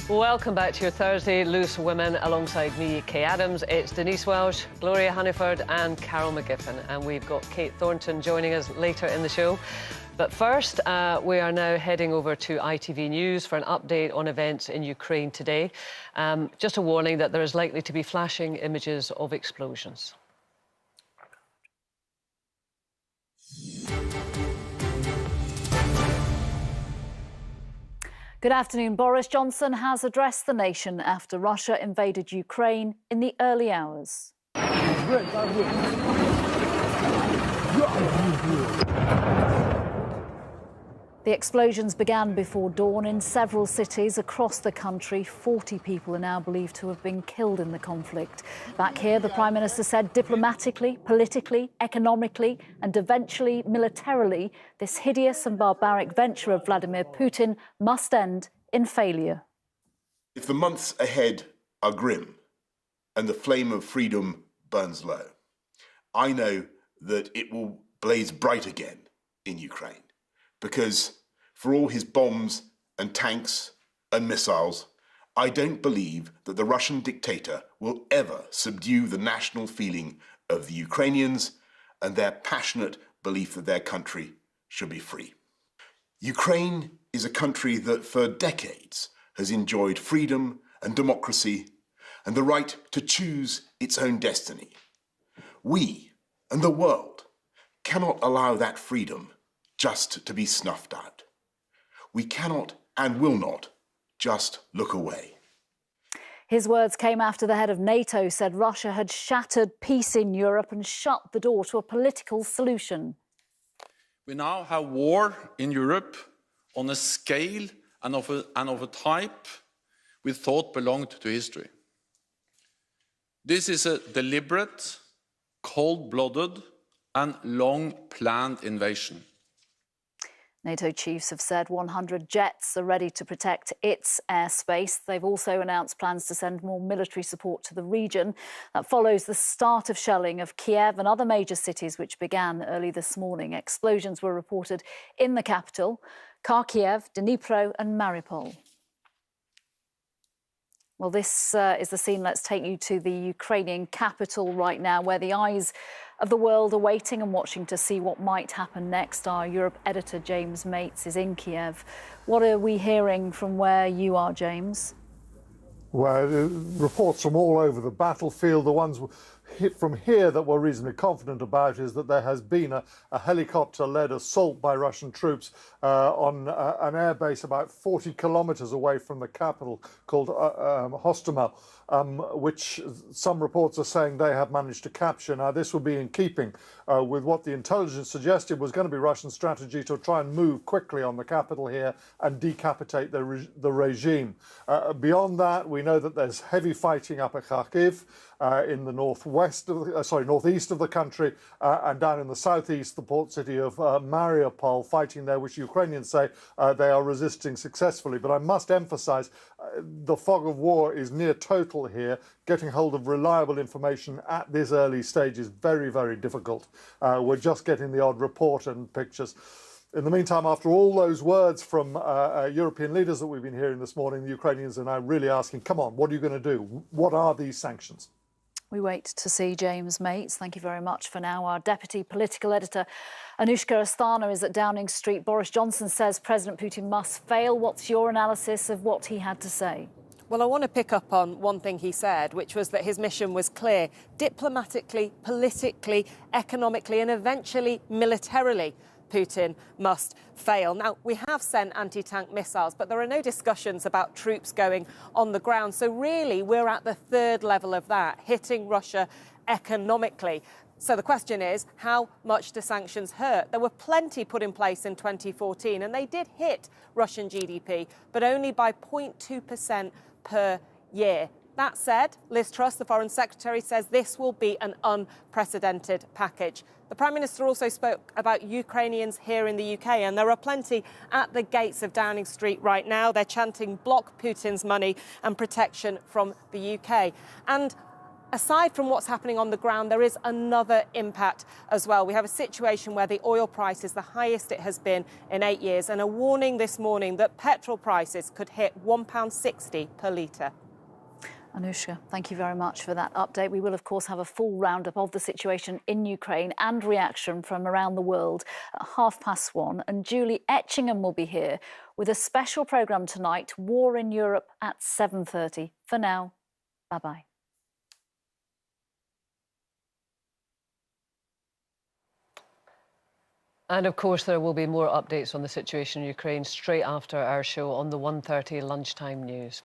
Welcome back to your Thursday Loose Women alongside me, Kay Adams. It's Denise Welsh, Gloria Hunniford and Carol McGiffin. And we've got Kate Thornton joining us later in the show. But first, we are now heading over to ITV News for an update on events in Ukraine today. Just a warning that there is likely to be flashing images of explosions. Good afternoon. Boris Johnson has addressed the nation after Russia invaded Ukraine in the early hours. The explosions began before dawn in several cities across the country. 40 people are now believed to have been killed in the conflict. Back here, the Prime Minister said diplomatically, politically, economically and eventually militarily, this hideous and barbaric venture of Vladimir Putin must end in failure. If the months ahead are grim and the flame of freedom burns low, I know that it will blaze bright again in Ukraine. Because for all his bombs and tanks and missiles, I don't believe that the Russian dictator will ever subdue the national feeling of the Ukrainians and their passionate belief that their country should be free. Ukraine is a country that for decades has enjoyed freedom and democracy and the right to choose its own destiny. We and the world cannot allow that freedom just to be snuffed out. We cannot and will not just look away. His words came after the head of NATO said Russia had shattered peace in Europe and shut the door to a political solution. We now have war in Europe on a scale and of a type we thought belonged to history. This is a deliberate, cold-blooded and long-planned invasion. NATO chiefs have said 100 jets are ready to protect its airspace. They've also announced plans to send more military support to the region. That follows the start of shelling of Kyiv and other major cities, which began early this morning. Explosions were reported in the capital, Kharkiv, Dnipro and Mariupol. Well, this is the scene. Let's take you to the Ukrainian capital right now, where the eyes of the world are waiting and watching to see what might happen next. Our Europe editor, James Mates, is in Kyiv. What are we hearing from where you are, James? Well, reports from all over the battlefield. The ones from here that we're reasonably confident about is that there has been a helicopter-led assault by Russian troops on an airbase about 40 kilometres away from the capital called Hossain, which some reports are saying they have managed to capture. Now, this will be in keeping with what the intelligence suggested was going to be Russian strategy to try and move quickly on the capital here and decapitate the regime. Beyond that, we know that there's heavy fighting up at Kharkiv in the northeast of the country, and down in the southeast, the port city of Mariupol, fighting there, which Ukrainians say they are resisting successfully. But I must emphasize, the fog of war is near total here. Getting hold of reliable information at this early stage is very, very difficult. We're just getting the odd report and pictures. In the meantime, after all those words from European leaders that we've been hearing this morning, the Ukrainians are now really asking, come on, what are you going to do? What are these sanctions? We wait to see James Mates. Thank you very much for now. Our deputy political editor, Anushka Asthana, is at Downing Street. Boris Johnson says President Putin must fail. What's your analysis of what he had to say? Well, I want to pick up on one thing he said, which was that his mission was clear: diplomatically, politically, economically and eventually militarily. Putin must fail. Now, we have sent anti-tank missiles, but there are no discussions about troops going on the ground. So really, we're at the third level of that, hitting Russia economically. So the question is, how much do sanctions hurt? There were plenty put in place in 2014, and they did hit Russian GDP, but only by 0.2% per year. That said, Liz Truss, the Foreign Secretary, says this will be an unprecedented package. The Prime Minister also spoke about Ukrainians here in the UK, and there are plenty at the gates of Downing Street right now. They're chanting "Block Putin's money" and protection from the UK. And aside from what's happening on the ground, there is another impact as well. We have a situation where the oil price is the highest it has been in 8 years, and a warning this morning that petrol prices could hit £1.60 per litre. Anushka, thank you very much for that update. We will, of course, have a full roundup of the situation in Ukraine and reaction from around the world at 1:30. And Julie Etchingham will be here with a special programme tonight, War in Europe at 7:30. For now, bye-bye. And of course, there will be more updates on the situation in Ukraine straight after our show on the 1:30 lunchtime news.